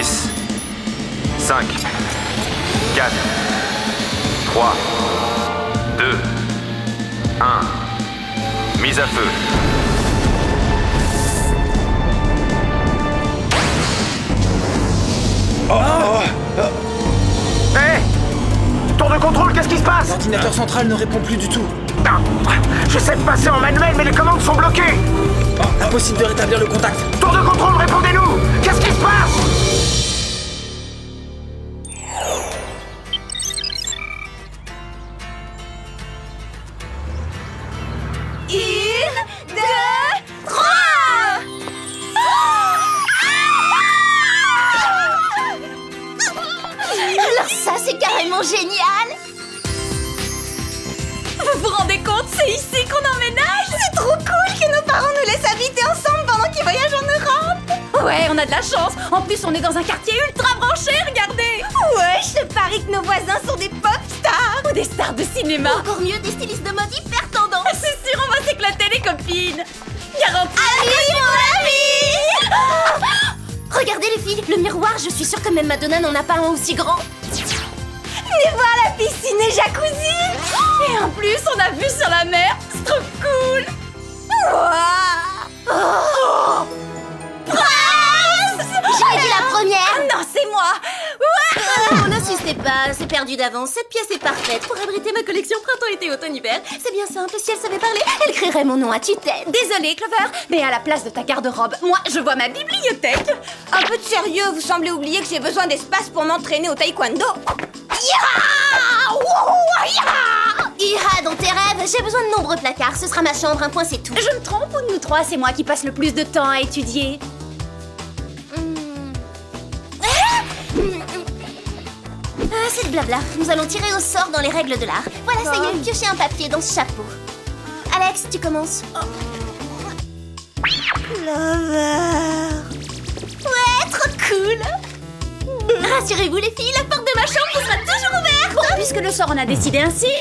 10, 5, 4, 3, 2, 1. Mise à feu. Hé! Tour de contrôle, qu'est-ce qui se passe? L'ordinateur central ne répond plus du tout. Ah, j'essaie de passer en manuel, mais les commandes sont bloquées. Impossible de rétablir le contact. Tour de contrôle, répondez-nous. Qu'est-ce qui se passe? Alors ça, c'est carrément génial! Vous vous rendez compte, c'est ici qu'on emménage? C'est trop cool que nos parents nous laissent habiter ensemble pendant qu'ils voyagent en Europe! Ouais, on a de la chance. En plus, on est dans un quartier ultra branché, regardez. Ouais, je parie que nos voisins sont des pop stars! Ou des stars de cinéma. Encore mieux, des stylistes de mode hyper tendance! C'est sûr, on va s'éclater, les copines. Garantie. Allez, mon ami! Regardez les filles, le miroir, je suis sûre que même Madonna n'en a pas un aussi grand. Venez voir la piscine et jacuzzi! Et en plus, on a vue sur la mer. C'est trop cool. Oh. J'aurais dit la première! Ah non, c'est moi. Oh, n'insistez pas, c'est perdu d'avance. Cette pièce est parfaite pour abriter ma collection printemps-été automne-hiver. C'est bien simple, si elle savait parler, elle créerait mon nom à tue-tête. Désolée, Clover, mais à la place de ta garde-robe, moi, je vois ma bibliothèque. Un peu de sérieux, vous semblez oublier que j'ai besoin d'espace pour m'entraîner au taekwondo. Ira dans tes rêves, j'ai besoin de nombreux placards, ce sera ma chambre, un point c'est tout. Je me trompe ou de nous trois, c'est moi qui passe le plus de temps à étudier? C'est le blabla, nous allons tirer au sort dans les règles de l'art. Voilà, ça y est, piochez un papier dans ce chapeau. Alex, tu commences. Clover. Ouais, trop cool. Rassurez-vous les filles, la porte de ma chambre vous sera toujours ouverte. Bon, puisque le sort en a décidé ainsi...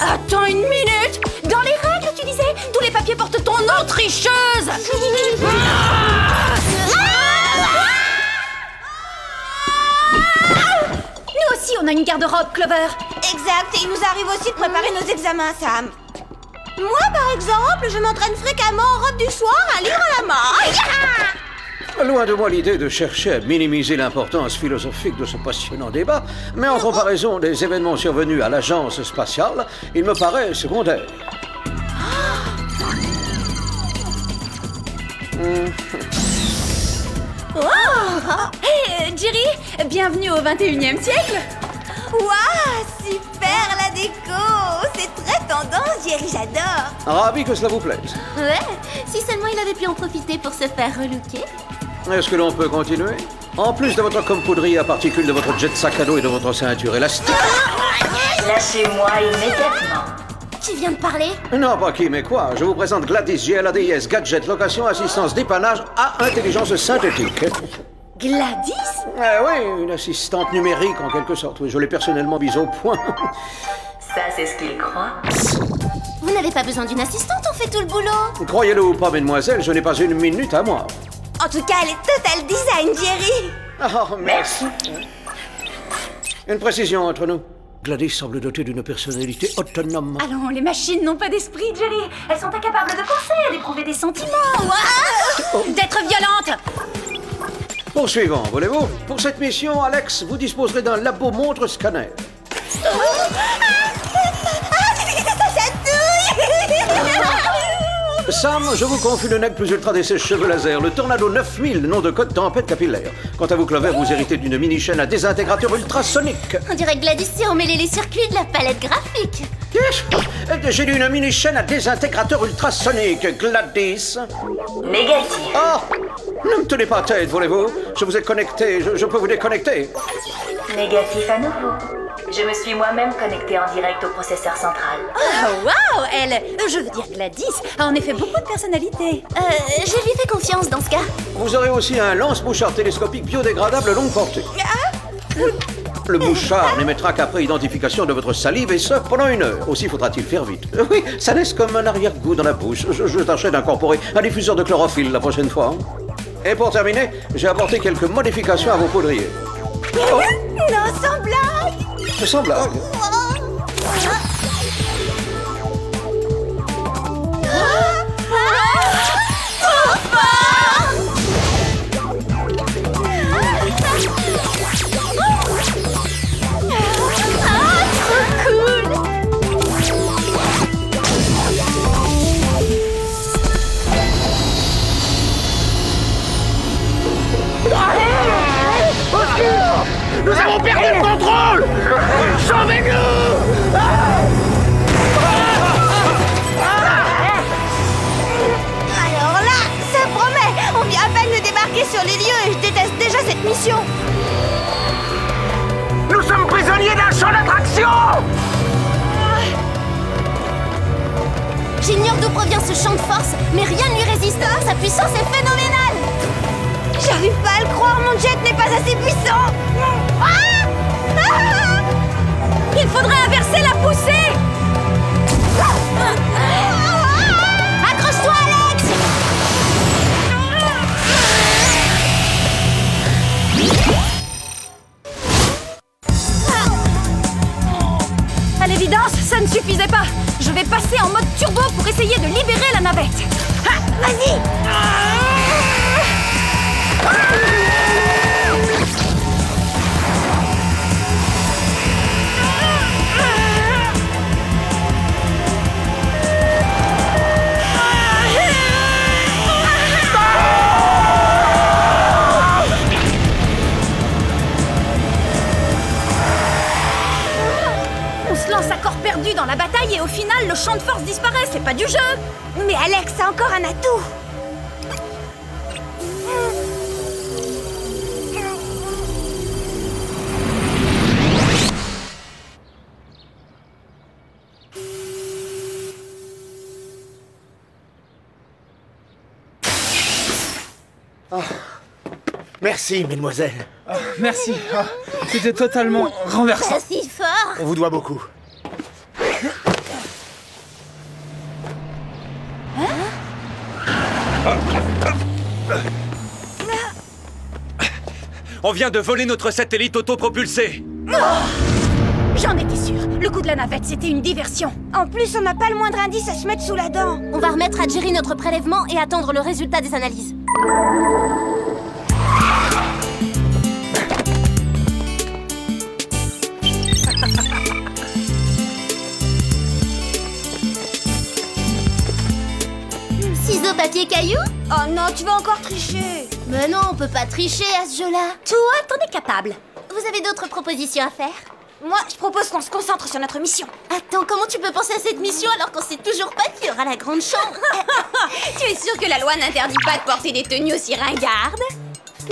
Attends une minute. Dans les règles, tu disais, tous les papiers portent ton nom, tricheuse. Nous aussi, on a une garde-robe, Clover. Exact, et il nous arrive aussi de préparer nos examens, Sam. Moi, par exemple, je m'entraîne fréquemment en robe du soir à lire à la main. Loin de moi l'idée de chercher à minimiser l'importance philosophique de ce passionnant débat, mais en comparaison des événements survenus à l'agence spatiale, il me paraît secondaire. Hey, Jerry, bienvenue au 21e siècle. Waouh, super la déco. C'est très tendance, Jerry, j'adore. Ravi que cela vous plaise. Ouais, si seulement il avait pu en profiter pour se faire relooker. Est-ce que l'on peut continuer? En plus de votre compoudrie à particules, de votre jet sac à dos et de votre ceinture élastique... Lâchez-moi immédiatement. Qui vient de parler? Non, pas qui, mais quoi. Je vous présente Gladys, GLADIS, gadget, location, assistance, dépannage à intelligence synthétique. Gladys? Oui, une assistante numérique en quelque sorte. Oui, je l'ai personnellement mise au point. Ça, c'est ce qu'il croit. Vous n'avez pas besoin d'une assistante, on fait tout le boulot. Croyez-le ou pas, mesdemoiselles, je n'ai pas une minute à moi. En tout cas, elle est total design, Jerry. Oh, merci. Une précision entre nous. Gladys semble dotée d'une personnalité autonome. Allons, les machines n'ont pas d'esprit, Jerry. Elles sont incapables de penser, d'éprouver des sentiments. D'être violentes. Poursuivons, voulez-vous? Pour cette mission, Alex, vous disposerez d'un labo-montre scanner. Sam, je vous confie le nec plus ultra des sèche-cheveux laser, le Tornado 9000, nom de code tempête capillaire. Quant à vous, Clover, vous héritez d'une mini-chaîne à désintégrateur ultrasonique. On dirait Gladys si on mêlait les circuits de la palette graphique. J'ai dit une mini-chaîne à désintégrateur ultrasonique, Gladys. Négatif. Oh, ne me tenez pas tête, voulez-vous? Je vous ai connecté, je peux vous déconnecter. Négatif à nouveau. Je me suis moi-même connectée en direct au processeur central. Oh, waouh, elle, je veux dire Gladys, a en effet beaucoup de personnalité. Je lui fais confiance dans ce cas. Vous aurez aussi un lance-mouchard télescopique biodégradable longue portée. Le mouchard n'émettra qu'après identification de votre salive et ce pendant 1 heure. Aussi faudra-t-il faire vite. Oui, ça laisse comme un arrière-goût dans la bouche. Je tâcherai d'incorporer un diffuseur de chlorophylle la prochaine fois. Et pour terminer, j'ai apporté quelques modifications à vos poudriers. Oh, Non, sans blague. sans blague. Nous avons perdu le contrôle! Sauvez-nous! Alors là, ça promet. On vient à peine de débarquer sur les lieux et je déteste déjà cette mission. Nous sommes prisonniers d'un champ d'attraction! J'ignore d'où provient ce champ de force, mais rien ne lui résiste. Sa puissance est phénoménale. J'arrive pas à le croire, mon jet n'est pas assez puissant. Il faudrait inverser la poussée. Accroche-toi, Alex. À l'évidence, ça ne suffisait pas. Je vais passer en mode turbo pour essayer de libérer la navette. Vas-y. On se lance à corps perdu dans la bataille et au final, le champ de force disparaît. C'est pas du jeu. Mais Alex a encore un atout. Merci, mesdemoiselles. Merci. Ah, c'était totalement renversant. Pas si fort. On vous doit beaucoup. On vient de voler notre satellite autopropulsé. J'en étais sûre. Le coup de la navette, c'était une diversion. En plus, on n'a pas le moindre indice à se mettre sous la dent. On va remettre à Jerry notre prélèvement et attendre le résultat des analyses. Ciseaux, papier, caillou? Oh non, tu vas encore tricher. Mais non, on peut pas tricher à ce jeu-là. Toi, t'en es capable. Vous avez d'autres propositions à faire? Moi, je propose qu'on se concentre sur notre mission. Attends, comment tu peux penser à cette mission alors qu'on sait toujours pas qu'il y aura la grande chambre? Tu es sûre que la loi n'interdit pas de porter des tenues aussi ringardes?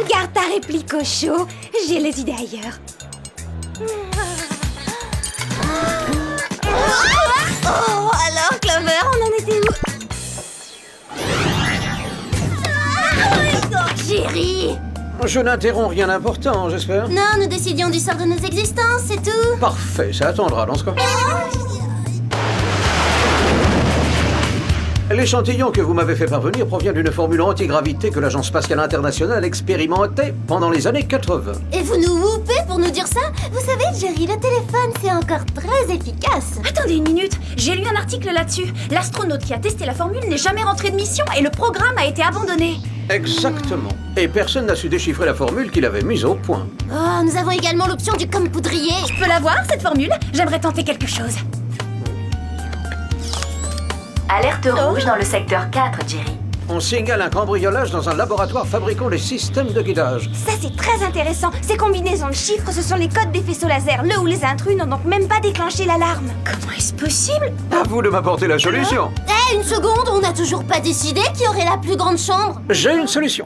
Garde ta réplique au chaud, j'ai les idées ailleurs. Oh, alors Clover, on en était où? Jerry! Je n'interromps rien d'important, j'espère. Non, nous décidions du sort de nos existences, c'est tout. Parfait, ça attendra dans ce cas. L'échantillon que vous m'avez fait parvenir provient d'une formule antigravité que l'Agence spatiale internationale expérimentait pendant les années 80. Et vous nous whoopez pour nous dire ça? Vous savez, Jerry, le téléphone, c'est encore très efficace. Attendez une minute, j'ai lu un article là-dessus. L'astronaute qui a testé la formule n'est jamais rentré de mission et le programme a été abandonné. Exactement. Et personne n'a su déchiffrer la formule qu'il avait mise au point. Oh, nous avons également l'option du comme poudrier. Je peux la voir, cette formule? J'aimerais tenter quelque chose. Alerte rouge dans le secteur 4, Jerry. On signale un cambriolage dans un laboratoire fabriquant des systèmes de guidage. Ça, c'est très intéressant. Ces combinaisons de chiffres, ce sont les codes des faisceaux laser. Le ou les intrus n'ont donc même pas déclenché l'alarme. Comment est-ce possible? À vous de m'apporter la solution. Eh, une seconde, on n'a toujours pas décidé qui aurait la plus grande chambre. J'ai une solution.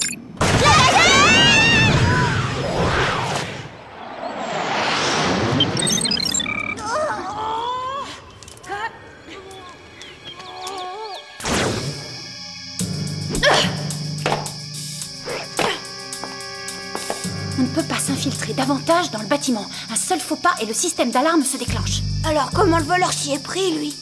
On ne peut pas s'infiltrer davantage dans le bâtiment. Un seul faux pas et le système d'alarme se déclenche. Alors comment le voleur s'y est pris, lui?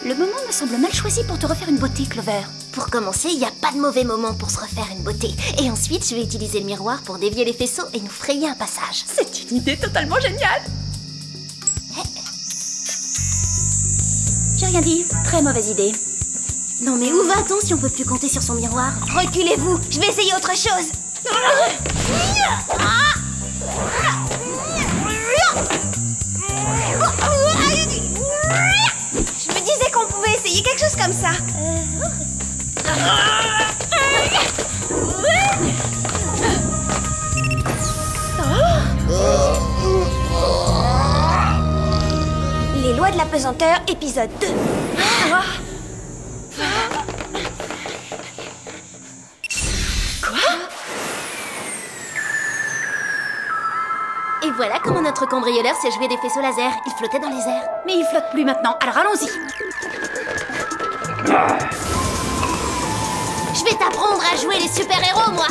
Le moment me semble mal choisi pour te refaire une beauté, Clover. Pour commencer, il n'y a pas de mauvais moment pour se refaire une beauté. Et ensuite, je vais utiliser le miroir pour dévier les faisceaux et nous frayer un passage. C'est une idée totalement géniale. J'ai rien dit. Très mauvaise idée. Non mais où va-t-on si on peut plus compter sur son miroir? Reculez-vous, je vais essayer autre chose. Je me disais qu'on pouvait essayer quelque chose comme ça. Les lois de la pesanteur, épisode 2. Et voilà comment notre cambrioleur s'est joué des faisceaux laser. Il flottait dans les airs. Mais il flotte plus maintenant, alors allons-y. Je vais t'apprendre à jouer les super-héros, moi.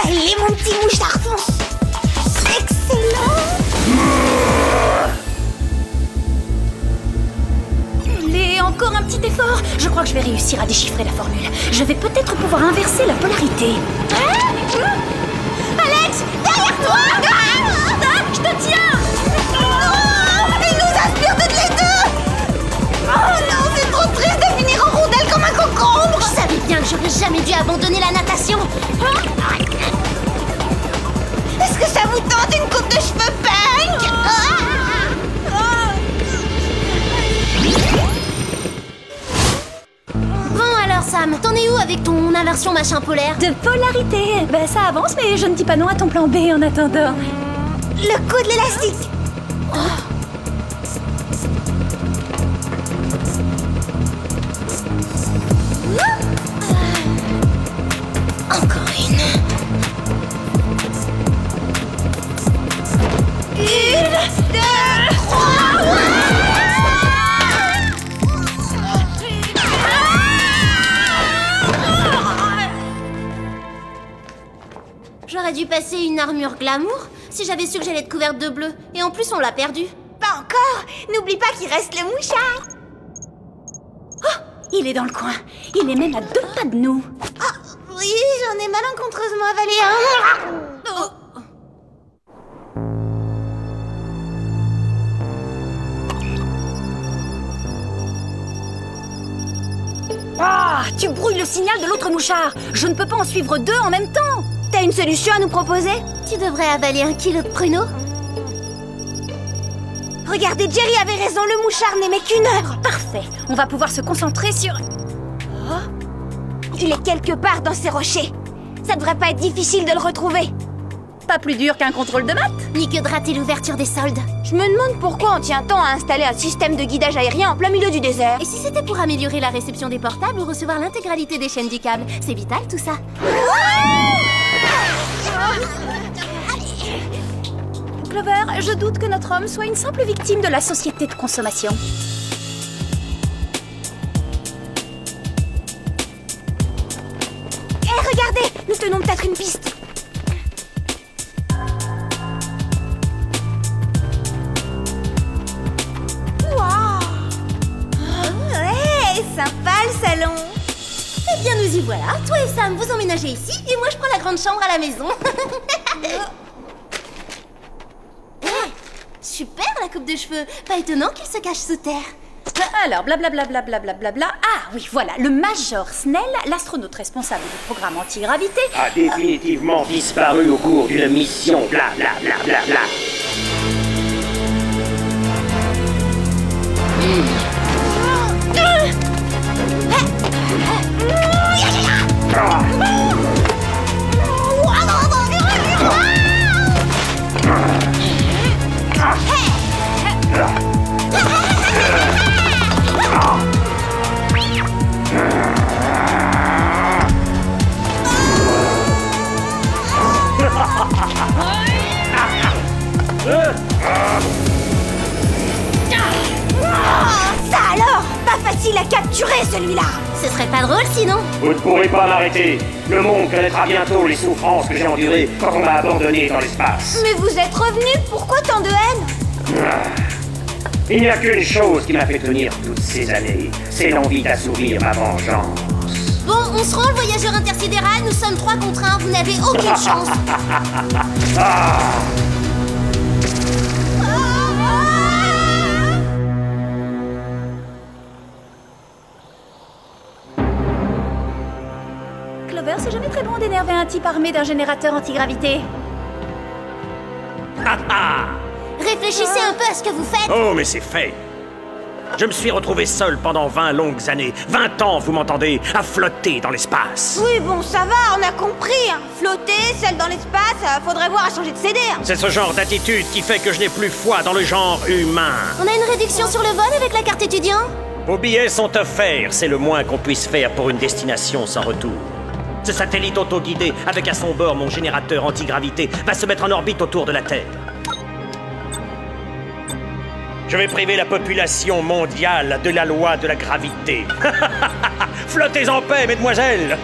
Allez, mon petit mouchard, fonce. Excellent. Allez, encore un petit effort. Je crois que je vais réussir à déchiffrer la formule. Je vais peut-être pouvoir inverser la polarité. Alex, derrière toi. Je te tiens. Il nous aspire toutes les deux. Oh non, c'est trop triste de finir en rondelle comme un concombre. Je savais bien que j'aurais jamais dû abandonner la natation. Est-ce que ça vous tente une coupe de cheveux punk? Bon alors Sam, t'en es où avec ton inversion machin polaire? De polarité. Ben ça avance, mais je ne dis pas non à ton plan B en attendant. Le coup de l'élastique. Encore une. Une, deux, trois. J'aurais dû passer une armure glamour si j'avais su que j'allais être couverte de bleu. Et en plus, on l'a perdu. Pas encore. N'oublie pas qu'il reste le mouchard. Il est dans le coin. Il est même à 2 pas de nous. Ah, oui, j'en ai malencontreusement avalé un. Oh. Ah, tu brouilles le signal de l'autre mouchard. Je ne peux pas en suivre 2 en même temps. T'as une solution à nous proposer? Tu devrais avaler 1 kilo de pruneaux. Regardez, Jerry avait raison, le mouchard n'aimait qu'1 heure. Parfait. On va pouvoir se concentrer sur... Il est quelque part dans ces rochers. Ça devrait pas être difficile de le retrouver. Pas plus dur qu'un contrôle de maths. Ni que de rater l'ouverture des soldes. Je me demande pourquoi on tient tant à installer un système de guidage aérien en plein milieu du désert. Et si c'était pour améliorer la réception des portables ou recevoir l'intégralité des chaînes du câble? C'est vital tout ça. Clover, je doute que notre homme soit une simple victime de la société de consommation. Hé, regardez, nous tenons peut-être une piste. Sympa le salon. Eh bien nous y voilà. Toi et Sam vous emménagez ici et moi je prends la grande chambre à la maison. Super la coupe de cheveux. Pas étonnant qu'il se cache sous terre. Alors, blablabla. Ah oui, voilà, le Major Snell, l'astronaute responsable du programme antigravité, a définitivement disparu au cours d'une mission blablabla. Ça alors! capturer celui-là. Ce serait pas drôle sinon. Vous ne pourrez pas m'arrêter. Le monde connaîtra bientôt les souffrances que j'ai endurées quand on m'a abandonné dans l'espace. Mais vous êtes revenu, pourquoi tant de haine? Il n'y a qu'une chose qui m'a fait tenir toutes ces années. C'est l'envie d'assouvir ma vengeance. Bon, on se rend le voyageur intersidéral, nous sommes 3 contre 1, vous n'avez aucune chance. Clover, c'est jamais très bon d'énerver un type armé d'un générateur antigravité. Réfléchissez un peu à ce que vous faites. Oh, mais c'est fait. Je me suis retrouvé seul pendant 20 longues années. 20 ans, vous m'entendez, à flotter dans l'espace. Oui, bon, ça va, on a compris. Hein. Flotter, seul dans l'espace, faudrait voir à changer de CD. Hein. C'est ce genre d'attitude qui fait que je n'ai plus foi dans le genre humain. On a une réduction sur le vol avec la carte étudiant? Vos billets sont offerts, c'est le moins qu'on puisse faire pour une destination sans retour. Ce satellite autoguidé, avec à son bord mon générateur antigravité, va se mettre en orbite autour de la Terre. Je vais priver la population mondiale de la loi de la gravité. Flottez en paix, mesdemoiselles.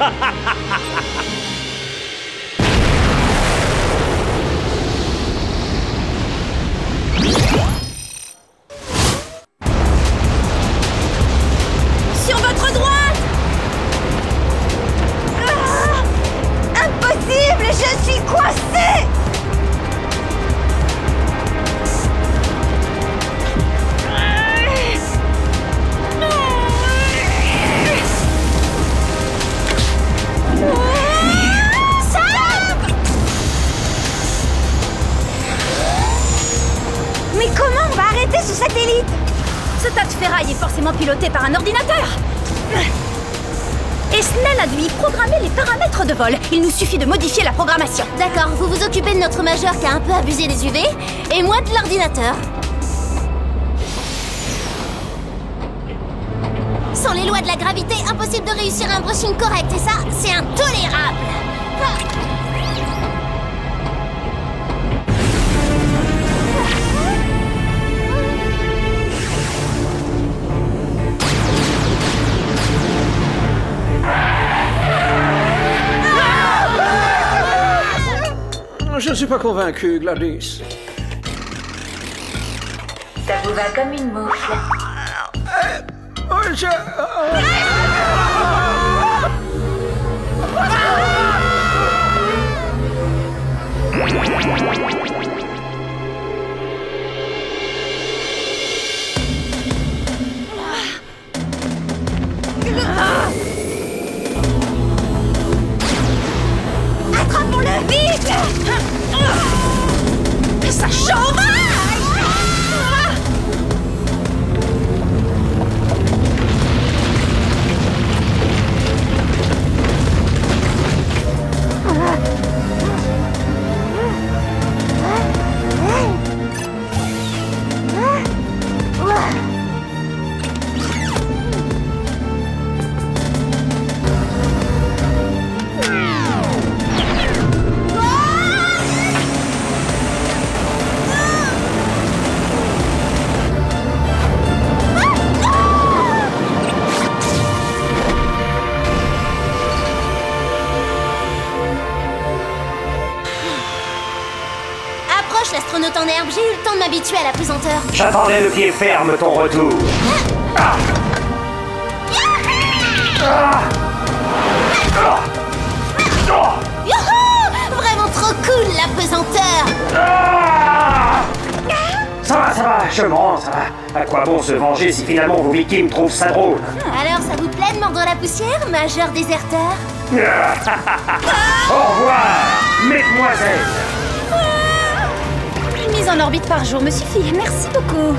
Sur votre droite! Impossible, je suis coincée. Mais comment on va arrêter ce satellite? Ce tas de ferraille est forcément piloté par un ordinateur. Et Snell a dû y programmer les paramètres de vol. Il nous suffit de modifier la programmation. D'accord, vous vous occupez de notre majeur qui a un peu abusé des UV, et moi de l'ordinateur. Sans les lois de la gravité, impossible de réussir un brushing correct, et ça, c'est intolérable. Je ne suis pas convaincu, Gladys. Ça vous va comme une moufle. Attrapons-le vite! Ça chauffe! L'astronaute en herbe, j'ai eu le temps de m'habituer à la pesanteur. J'attendais le pied ferme ton retour. Ah. Ah. Ah. Youhou! Vraiment trop cool, la pesanteur. Ah. Ça va, je me rends, ça va. À quoi bon se venger si finalement vos victimes trouvent ça drôle? Alors, ça vous plaît de mordre la poussière, majeur déserteur? Au revoir, mesdemoiselles. Une mise en orbite par jour me suffit, merci beaucoup.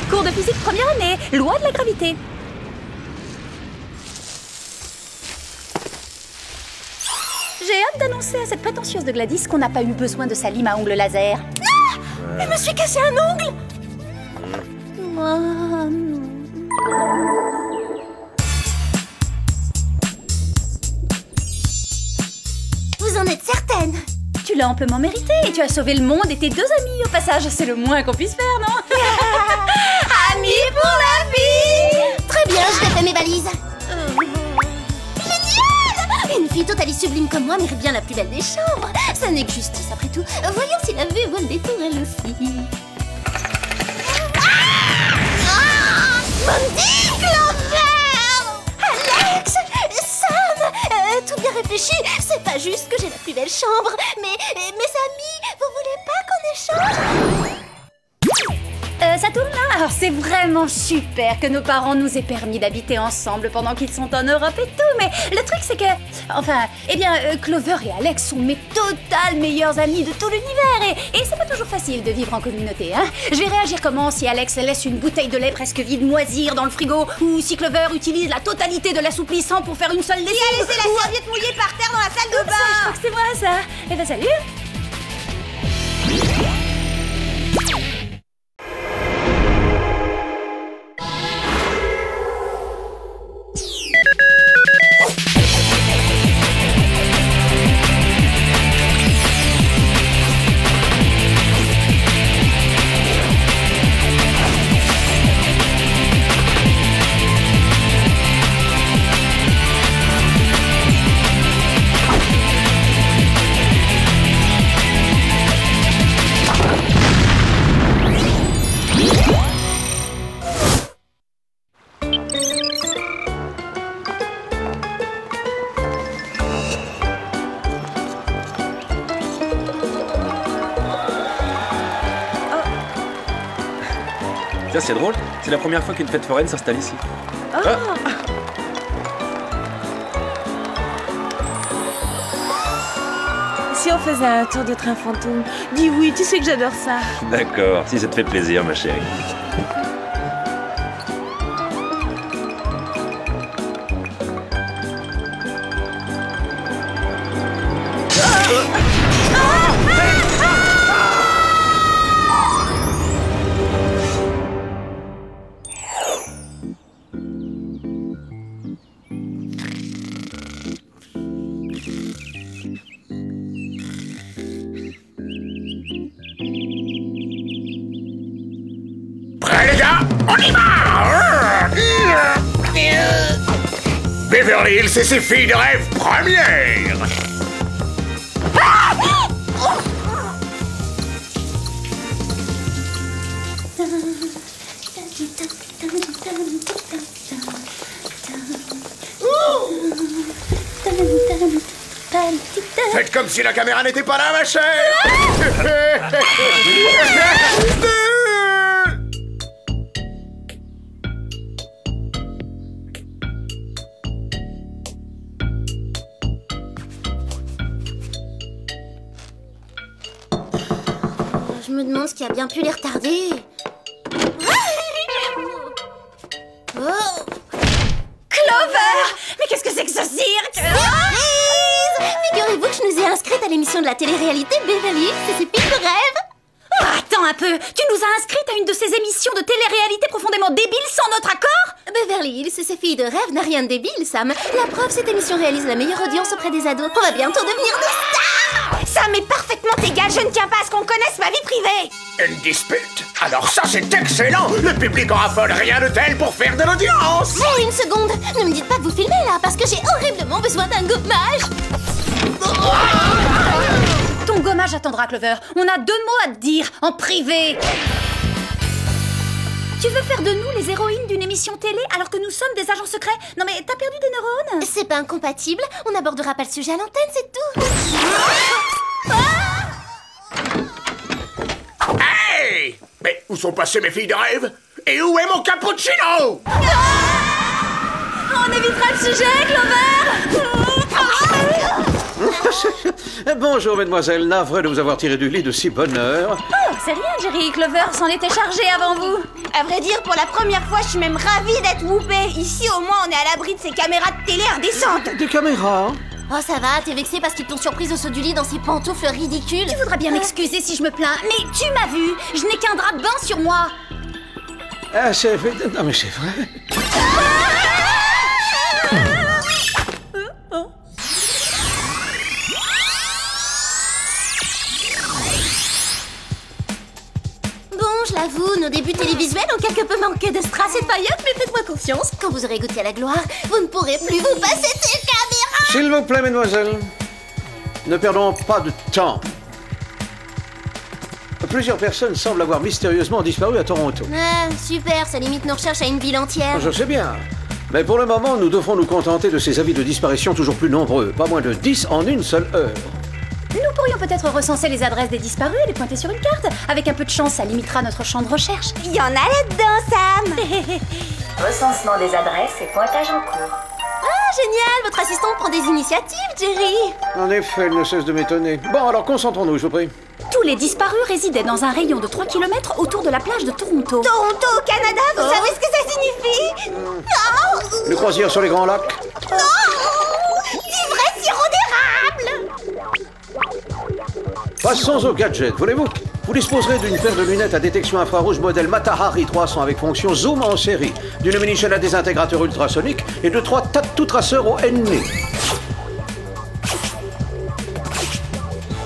Cours de physique première année, loi de la gravité. J'ai hâte d'annoncer à cette prétentieuse de Gladys qu'on n'a pas eu besoin de sa lime à ongles laser. Ah! Je me suis cassé un ongle! Vous en êtes certaine? Tu l'as amplement mérité. Et tu as sauvé le monde et tes 2 amis au passage. C'est le moins qu'on puisse faire, non? Amis pour la vie. Très bien, je vais faire mes valises. Génial! Une fille totalement sublime comme moi mérite bien la plus belle des chambres. Ça n'est que justice après tout. Voyons si la vue vaut le détour elle aussi. Mandy, Clover! Alex! Sam! Tout bien réfléchi, c'est pas juste que j'ai la plus belle chambre, mais mes amis, vous voulez pas qu'on échange? Ça tourne là? Alors c'est vraiment super que nos parents nous aient permis d'habiter ensemble pendant qu'ils sont en Europe et tout, mais le truc c'est que... Enfin, eh bien, Clover et Alex sont mes total meilleurs amis de tout l'univers et c'est pas toujours facile de vivre en communauté, hein. Je vais réagir comment si Alex laisse une bouteille de lait presque vide moisir dans le frigo ou si Clover utilise la totalité de l'assouplissant pour faire une seule lessive? Qui a laissé la serviette mouillée par terre dans la salle de bain? Je crois que c'est moi ça. Eh ben salut. Tiens, c'est drôle, c'est la première fois qu'une fête foraine s'installe ici. Oh. Ah. Si on faisait un tour de train fantôme? Dis oui, tu sais que j'adore ça. D'accord, si ça te fait plaisir, ma chérie. Les gars, on y va! Beverly Hills et ses filles de rêve première! Faites comme si la caméra n'était pas là, ma chère! Je me demande ce qui a bien pu les retarder. Oh. Clover! Mais qu'est-ce que c'est que ce cirque? Surprise! Figurez-vous que je nous ai inscrites à l'émission de la télé-réalité Beverly Hills et ses filles de rêve. Oh, attends un peu! Tu nous as inscrites à une de ces émissions de télé-réalité profondément débiles sans notre accord? Beverly Hills et ses filles de rêve n'a rien de débile, Sam. La preuve, cette émission réalise la meilleure audience auprès des ados. On va bientôt devenir des stars! Ça m'est parfaitement égal, je ne tiens pas à ce qu'on connaisse ma vie privée! Une dispute? Alors ça, c'est excellent! Le public en raffole rien de tel pour faire de l'audience! Oh, une seconde! Ne me dites pas que vous filmez là, parce que j'ai horriblement besoin d'un gommage! Ton gommage attendra, Clover. On a 2 mots à te dire, en privé. Tu veux faire de nous les héroïnes d'une émission télé alors que nous sommes des agents secrets? Non mais t'as perdu des neurones? C'est pas incompatible, on n'abordera pas le sujet à l'antenne, c'est tout! Hey! Mais où sont passées mes filles de rêve? Et où est mon cappuccino? On évitera le sujet, Clover! Bonjour, mesdemoiselles. Navré de vous avoir tiré du lit de si bonne heure. Oh, c'est rien, Jerry. Clover s'en était chargé avant vous. À vrai dire, pour la première fois, je suis même ravie d'être whoopée. Ici, au moins, on est à l'abri de ces caméras de télé indécentes. Des caméras? Oh, ça va, t'es vexée parce qu'ils t'ont surprise au saut du lit dans ces pantoufles ridicules. Tu voudras bien m'excuser si je me plains, mais tu m'as vu. Je n'ai qu'un drap de bain sur moi. Ah, c'est vrai. Non, mais c'est vrai. télévisuels ont quelque peu manqué de strass et de paillettes, mais faites-moi confiance, quand vous aurez goûté à la gloire, vous ne pourrez plus vous passer de ces caméras. S'il vous plaît, mesdemoiselles, ne perdons pas de temps. Plusieurs personnes semblent avoir mystérieusement disparu à Toronto. Ah, super, ça limite nos recherches à une ville entière. Je sais bien. Mais pour le moment, nous devrons nous contenter de ces avis de disparition toujours plus nombreux. Pas moins de 10 en une seule heure. Nous pourrions peut-être recenser les adresses des disparus et les pointer sur une carte. Avec un peu de chance, ça limitera notre champ de recherche. Il y en a là-dedans, Sam. Recensement des adresses et pointage en cours. Ah, génial, votre assistante prend des initiatives, Jerry. En effet, elle ne cesse de m'étonner. Bon, alors concentrons-nous, je vous prie. Tous les disparus résidaient dans un rayon de 3 km autour de la plage de Toronto. Toronto, au Canada, vous savez ce que ça signifie? Non. Les croisières sur les Grands Lacs. Non. Du vrai sirop d'érable. Passons au gadget, voulez-vous? Vous disposerez d'une paire de lunettes à détection infrarouge modèle Matahari 300 avec fonction zoom en série, d'une mini-chaîne à désintégrateur ultrasonique et de 3 tattoo traceurs au N-nez.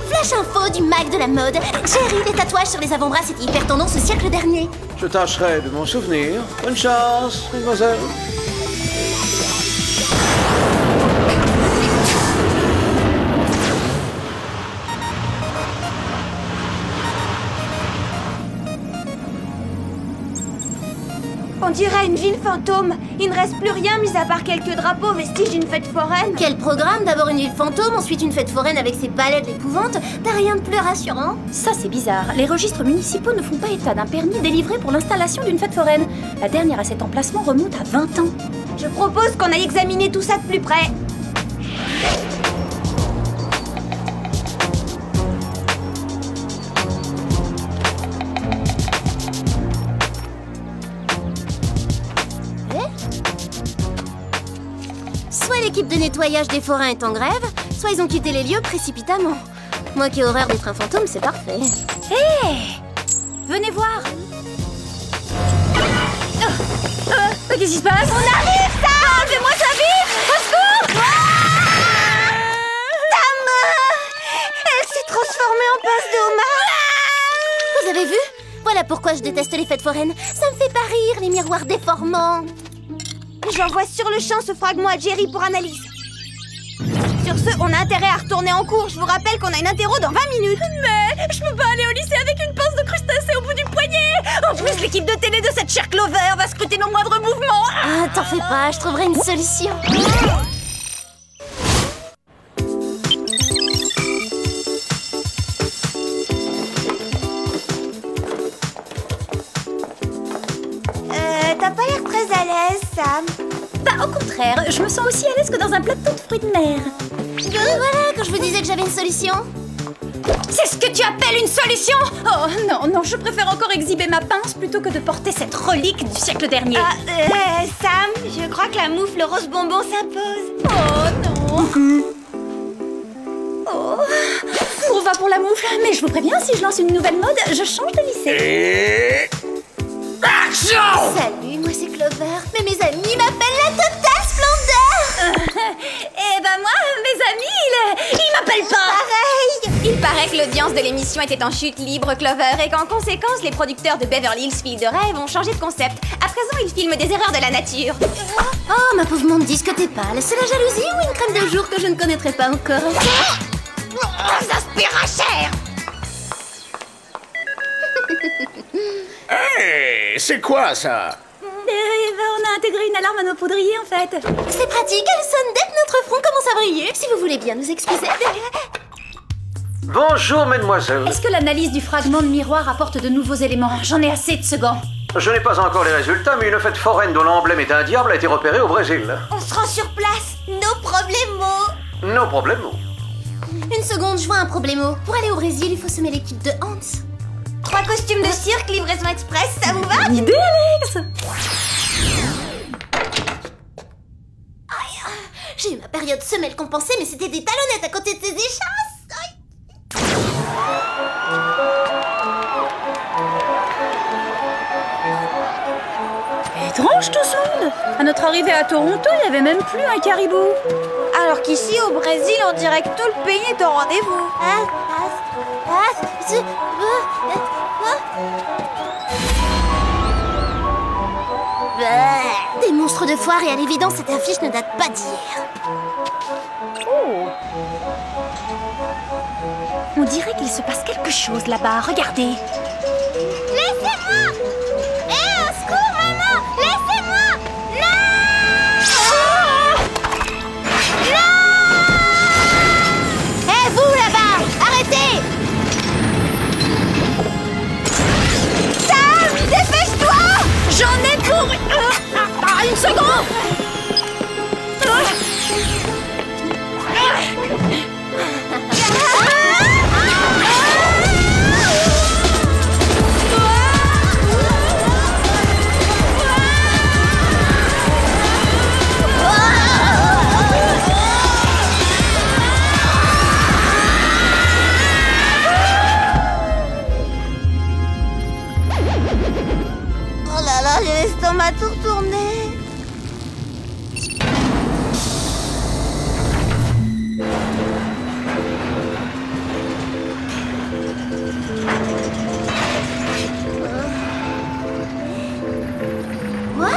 Flash info du mag de la mode. Jerry, les tatouages sur les avant-bras, c'était hyper tendance au siècle dernier. Je tâcherai de m'en souvenir. Bonne chance, mademoiselle. On dirait une ville fantôme. Il ne reste plus rien mis à part quelques drapeaux vestiges d'une fête foraine. Quel programme? D'abord une ville fantôme, ensuite une fête foraine avec ses palais de l'épouvante. T'as rien de plus rassurant? Ça, c'est bizarre. Les registres municipaux ne font pas état d'un permis délivré pour l'installation d'une fête foraine. La dernière à cet emplacement remonte à 20 ans. Je propose qu'on aille examiner tout ça de plus près. Soit l'équipe de nettoyage des forains est en grève, soit ils ont quitté les lieux précipitamment. Moi qui ai horreur des trains fantômes, c'est parfait. Hé! Venez voir! Qu'est-ce qui se passe? On arrive, Sam! Enlevez-moi ça vite! Au secours! Sam! Elle s'est transformée en passe de homard! Vous avez vu? Voilà pourquoi je déteste les fêtes foraines. Ça me fait pas rire, les miroirs déformants. J'envoie sur le champ ce fragment à Jerry pour analyse. Sur ce, on a intérêt à retourner en cours. Je vous rappelle qu'on a une interro dans 20 minutes. Mais je peux pas aller au lycée avec une pince de crustacé au bout du poignet. En plus, l'équipe de télé de cette chère Clover va scruter nos moindres mouvements. Ah, t'en fais pas, je trouverai une solution. T'as pas l'air très à l'aise, Sam. Bah, au contraire, je me sens aussi à l'aise que dans un plateau de fruits de mer. Voilà, quand je vous disais que j'avais une solution. C'est ce que tu appelles une solution? Oh non, non, je préfère encore exhiber ma pince plutôt que de porter cette relique du siècle dernier. Sam, je crois que la moufle rose bonbon s'impose. Oh non. Oh. On va pour la moufle, mais je vous préviens, si je lance une nouvelle mode, je change de lycée. Et... action! Salut, moi c'est Clover. Mais mes amis m'appellent la totale splendeur. Eh ben moi, mes amis, ils m'appellent pas. Pareil. Il paraît que l'audience de l'émission était en chute libre, Clover, et qu'en conséquence, les producteurs de Beverly Hills Filles de Rêve ont changé de concept. À présent, ils filment des erreurs de la nature. Oh, ma pauvre monde, dis ce que t'es pâle. C'est la jalousie ou une crème de jour que je ne connaîtrai pas encore? Ça aspire à chair. Hey, c'est quoi ça? On a intégré une alarme à nos poudriers en fait. C'est pratique, elle sonne dès que notre front commence à briller. Si vous voulez bien nous excuser. Bonjour, mademoiselle. Est-ce que l'analyse du fragment de miroir apporte de nouveaux éléments? J'en ai assez de ce gant. Je n'ai pas encore les résultats, mais une fête foraine dont l'emblème est un diable a été repérée au Brésil. On se rend sur place. Nos problèmes. No problemo. Une seconde, je vois un problème. Pour aller au Brésil, il faut semer l'équipe de Hans. 3 costumes de cirque, livraison express, ça vous va? Idée, Alex. J'ai eu ma période semelle compensée, mais c'était des talonnettes à côté de ces échasses. Aïe. Étrange tout ce monde. À notre arrivée à Toronto, il n'y avait même plus un caribou. Alors qu'ici, au Brésil, on dirait que tout le pays est au rendez-vous. Des monstres de foire et à l'évidence, cette affiche ne date pas d'hier. On dirait qu'il se passe quelque chose là-bas, regardez. Laissez-moi! Hé, au secours, maman! Laissez-moi! Non! Non! Hé, vous, là-bas! Arrêtez! Sam, dépêche-toi! J'en ai pour... une seconde! Oh là là, j'ai l'estomac tout retourné. Waouh!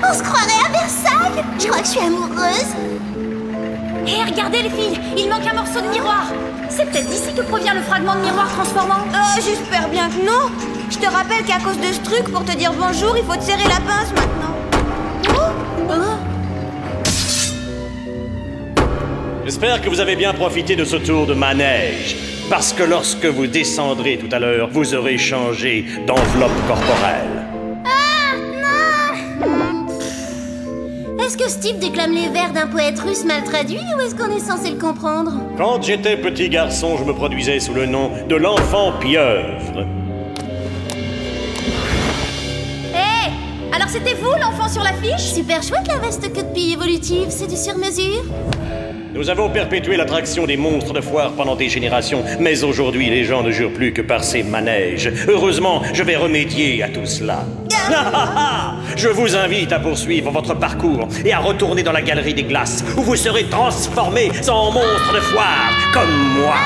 On se croirait à Versailles! Je crois que je suis amoureuse. Hé, regardez les filles, il manque un morceau de miroir. C'est peut-être d'ici que provient le fragment de miroir transformant. J'espère bien que non. Je te rappelle qu'à cause de ce truc, pour te dire bonjour, il faut te serrer la pince maintenant. J'espère que vous avez bien profité de ce tour de manège. Parce que lorsque vous descendrez tout à l'heure, vous aurez changé d'enveloppe corporelle. Ah, non! Est-ce que Steve déclame les vers d'un poète russe mal traduit ou est-ce qu'on est censé le comprendre? Quand j'étais petit garçon, je me produisais sous le nom de l'enfant pieuvre. Hé, alors c'était vous l'enfant sur l'affiche? Super chouette la veste queue de pie évolutive, c'est du sur-mesure? Nous avons perpétué l'attraction des monstres de foire pendant des générations, mais aujourd'hui les gens ne jurent plus que par ces manèges. Heureusement, je vais remédier à tout cela. Je vous invite à poursuivre votre parcours et à retourner dans la galerie des glaces, où vous serez transformés en monstres de foire, comme moi.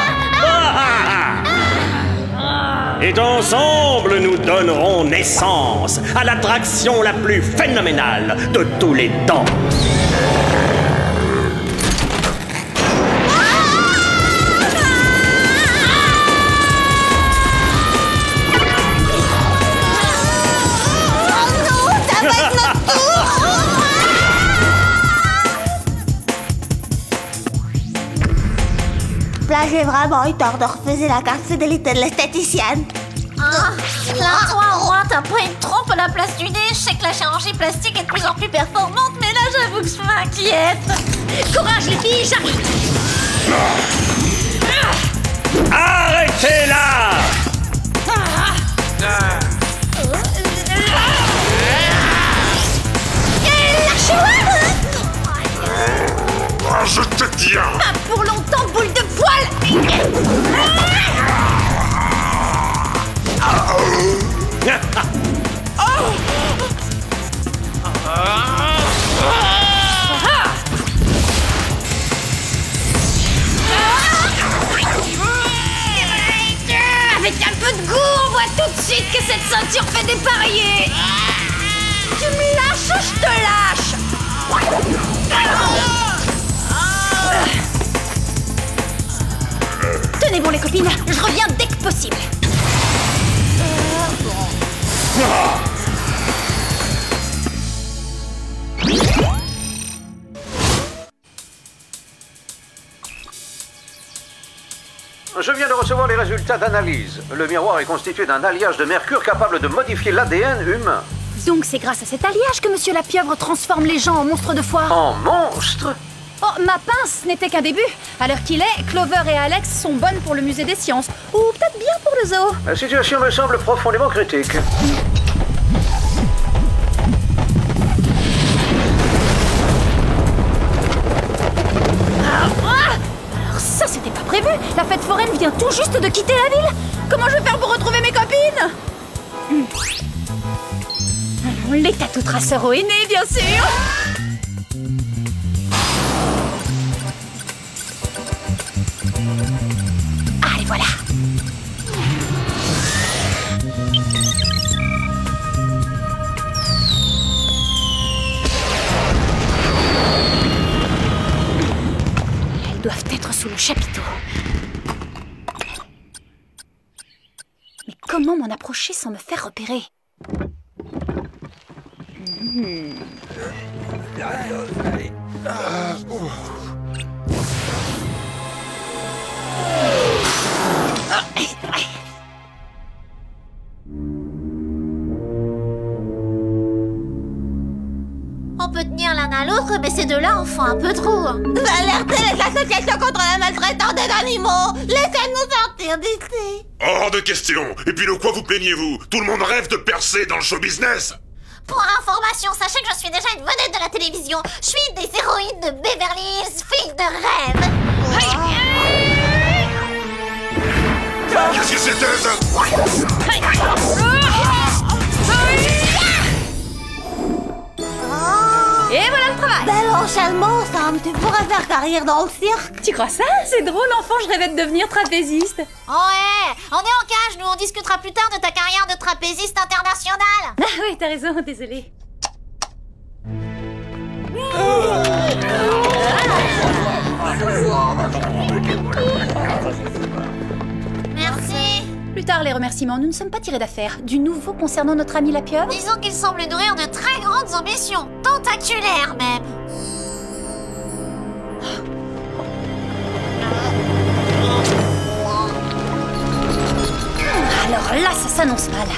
Et ensemble, nous donnerons naissance à l'attraction la plus phénoménale de tous les temps. Là, j'ai vraiment eu tort de refuser la carte fidélité de l'esthéticienne. Ah, là, toi, roi, t'as pris une trompe à la place du nez. Je sais que la chirurgie plastique est de plus en plus performante, mais là, j'avoue que je m'inquiète. Courage les filles, j'arrive. Arrêtez-la! Je te tiens! Pas pour longtemps, boule de poil! Avec un peu de goût, on voit tout de suite que cette ceinture fait dépareiller! Tu me lâches ou je te lâche? Tenez bon les copines, je reviens dès que possible. Je viens de recevoir les résultats d'analyse. Le miroir est constitué d'un alliage de mercure capable de modifier l'ADN humain. Donc c'est grâce à cet alliage que Monsieur la Pieuvre transforme les gens en monstres de foire. En monstres? Oh, ma pince n'était qu'un début. À l'heure qu'il est, Clover et Alex sont bonnes pour le musée des sciences. Ou peut-être bien pour le zoo. La situation me semble profondément critique. Alors ça, c'était pas prévu. La fête foraine vient tout juste de quitter la ville. Comment je vais faire pour retrouver mes copines? Les tatous traceurs au henné, bien sûr. Allez, voilà. au chapiteau. Mais comment m'en approcher sans me faire repérer? On peut tenir l'un à l'autre, mais ces deux-là en font un peu trop. Alertez les associations contre la maltraitance des animaux. Laissez-nous sortir d'ici. Hors de question. Et puis de quoi vous plaignez-vous? Tout le monde rêve de percer dans le show business. Pour information, sachez que je suis déjà une vedette de la télévision. Je suis des héroïnes de Beverly Hills, fille de rêve. Qu'est-ce que c'était ça? Et voilà le travail. Bel enchaînement, Sam. Tu pourrais faire carrière dans le cirque. Tu crois ça? C'est drôle, enfant, je rêvais de devenir trapéziste. Ouais, on est en cage, nous on discutera plus tard de ta carrière de trapéziste international. Ah oui, t'as raison, désolée. Merci. Plus tard, les remerciements, nous ne sommes pas tirés d'affaire. Du nouveau concernant notre ami la pieuvre? Disons qu'il semble nourrir de très grandes ambitions, tentaculaires même. Alors là, ça s'annonce mal.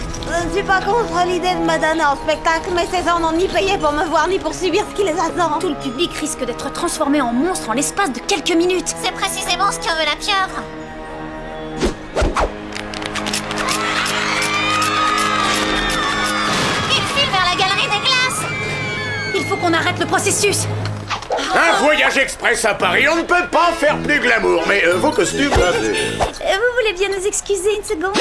Je ne suis pas contre l'idée de me donner en spectacle, mais ces gens n'ont ni payé pour me voir ni pour subir ce qui les attend. Tout le public risque d'être transformé en monstre en l'espace de quelques minutes. C'est précisément ce que veut la pieuvre. Il file vers la galerie des glaces. Il faut qu'on arrête le processus. Un voyage express à Paris, on ne peut pas faire plus glamour, mais vos costumes... Vous voulez bien nous excuser une seconde?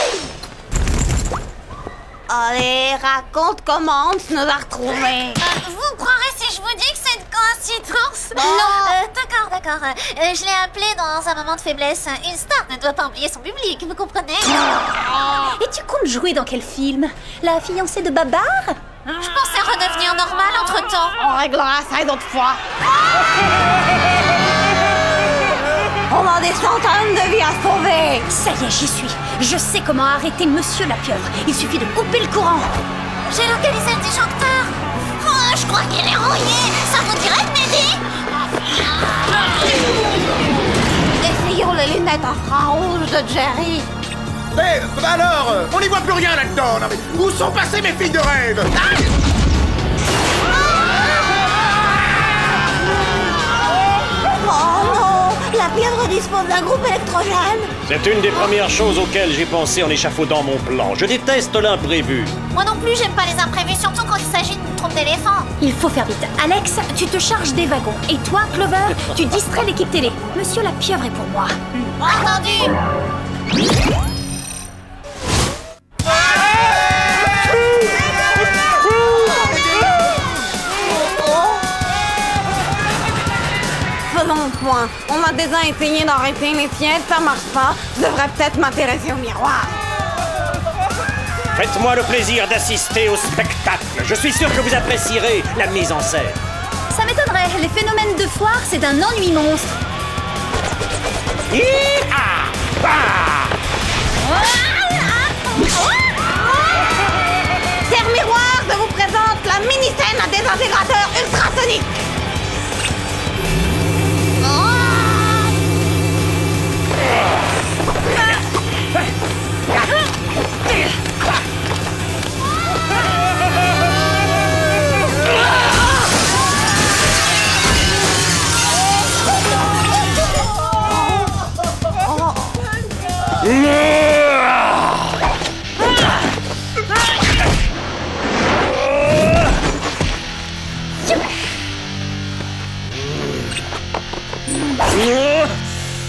Allez, raconte comment on nous a retrouvés. Vous croirez si je vous dis que c'est une coïncidence? Non. D'accord. Je l'ai appelé dans un moment de faiblesse. Une star ne doit pas oublier son public, vous comprenez? Et tu comptes jouer dans quel film? La fiancée de Babar? Je pensais redevenir normal entre-temps. On réglera ça une autre fois. On a des centaines de vies à sauver. Ça y est, j'y suis. Je sais comment arrêter Monsieur la pieuvre. Il suffit de couper le courant. J'ai localisé le disjoncteur. Oh, je crois qu'il est rouillé. Ça vous dirait de m'aider? Essayons les lunettes infrarouges de Jerry. Mais alors, on n'y voit plus rien là-dedans. Non, mais où sont passées mes filles de rêve? Oh non, la pieuvre dispose d'un groupe électrogène. C'est une des premières choses auxquelles j'ai pensé en échafaudant mon plan. Je déteste l'imprévu. Moi non plus, j'aime pas les imprévus, surtout quand il s'agit d'une troupe d'éléphants. Il faut faire vite. Alex, tu te charges des wagons. Et toi, Clover, tu distrais l'équipe télé. Monsieur la pieuvre est pour moi. Entendu. Faisons le point. On a déjà essayé d'arrêter les sièges, ça marche pas. Je devrais peut-être m'intéresser au miroir. Faites-moi le plaisir d'assister au spectacle. Je suis sûr que vous apprécierez la mise en scène. Ça m'étonnerait. Les phénomènes de foire, c'est un ennui monstre. Terre Miroir, je vous présente la mini-scène à désintégrateur ultrasonique.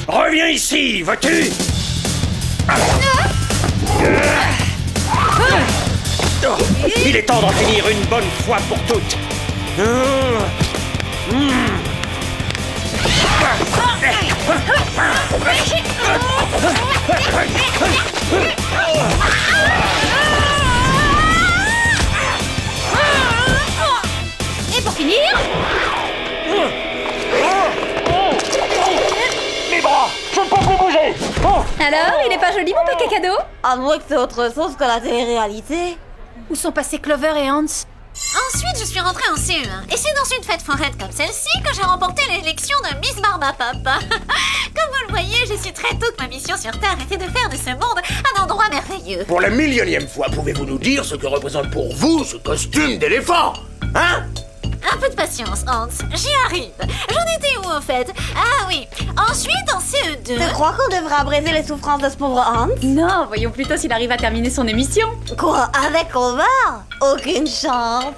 Reviens ici, vois-tu? Il est temps d'en finir une bonne fois pour toutes. Et pour finir... Mes bras! Alors, il est pas joli mon paquet cadeau? Avouez que c'est autre chose que la télé-réalité. Où sont passés Clover et Hans? Ensuite, je suis rentrée en CE1. Et c'est dans une fête foraine comme celle-ci que j'ai remporté l'élection de Miss Barbapapa. Comme vous le voyez, j'ai su très tôt que ma mission sur Terre était de faire de ce monde un endroit merveilleux. Pour la millionième fois, pouvez-vous nous dire ce que représente pour vous ce costume d'éléphant? Hein? Un peu de patience, Hans. J'y arrive. J'en étais où, en fait? Ah oui. Ensuite, en CE2... Tu crois qu'on devrait abraiser les souffrances de ce pauvre Hans? Non, voyons plutôt s'il arrive à terminer son émission. Quoi? Avec Clover? Aucune chance.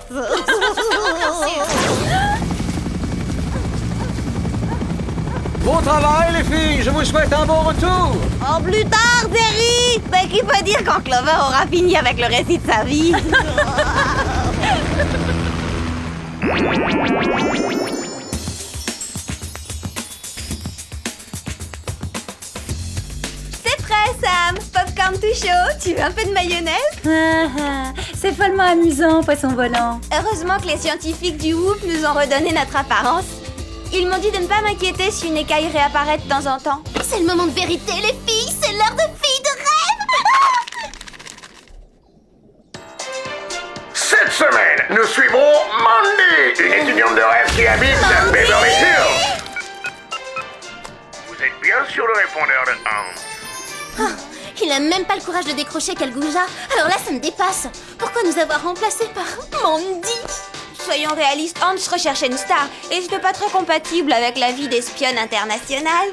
Bon travail, les filles. Je vous souhaite un bon retour. En plus tard, Terry. Ben, qui peut dire quand Clover aura fini avec le récit de sa vie? C'est prêt, Sam. Popcorn tout chaud. Tu veux un peu de mayonnaise? C'est follement amusant, poisson volant. Heureusement que les scientifiques du Whoop nous ont redonné notre apparence. Ils m'ont dit de ne pas m'inquiéter si une écaille réapparaît de temps en temps. C'est le moment de vérité, les filles. C'est l'heure de filles de rêve. Cette semaine, nous suivrons Mandy, une étudiante de rêve qui habite à Beverly Hills. Vous êtes bien sur le répondeur de Hans. Il a même pas le courage de décrocher quel goujat. Alors là, ça me dépasse. Pourquoi nous avoir remplacés par Mandy? Soyons réalistes, Hans recherchait une star et je n'étais pas très compatible avec la vie d'espionne internationale.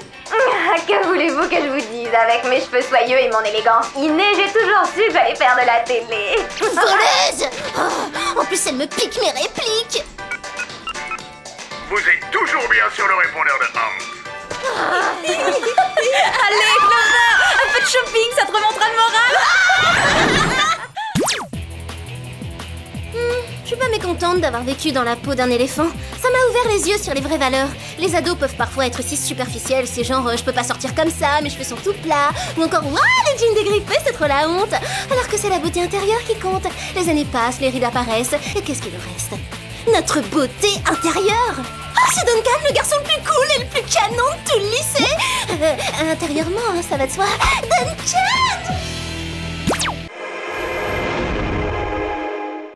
Que voulez-vous que je vous dise? Avec mes cheveux soyeux et mon élégance innée, j'ai toujours su que j'allais faire de la télé. Voleuse! En plus, elle me pique mes répliques. Vous êtes toujours bien sur le répondeur de Hans. Allez, Clover, un peu de shopping, ça te remontera le moral. Je suis pas mécontente d'avoir vécu dans la peau d'un éléphant. Ça m'a ouvert les yeux sur les vraies valeurs. Les ados peuvent parfois être si superficiels, c'est genre je peux pas sortir comme ça, mes cheveux sont tout plats. Ou encore waouh, les jeans dégrippés, c'est trop la honte. Alors que c'est la beauté intérieure qui compte. Les années passent, les rides apparaissent, et qu'est-ce qu'il nous reste? Notre beauté intérieure. Oh, c'est Duncan, le garçon le plus cool et le plus canon de tout le lycée. Intérieurement, ça va de soi. Duncan!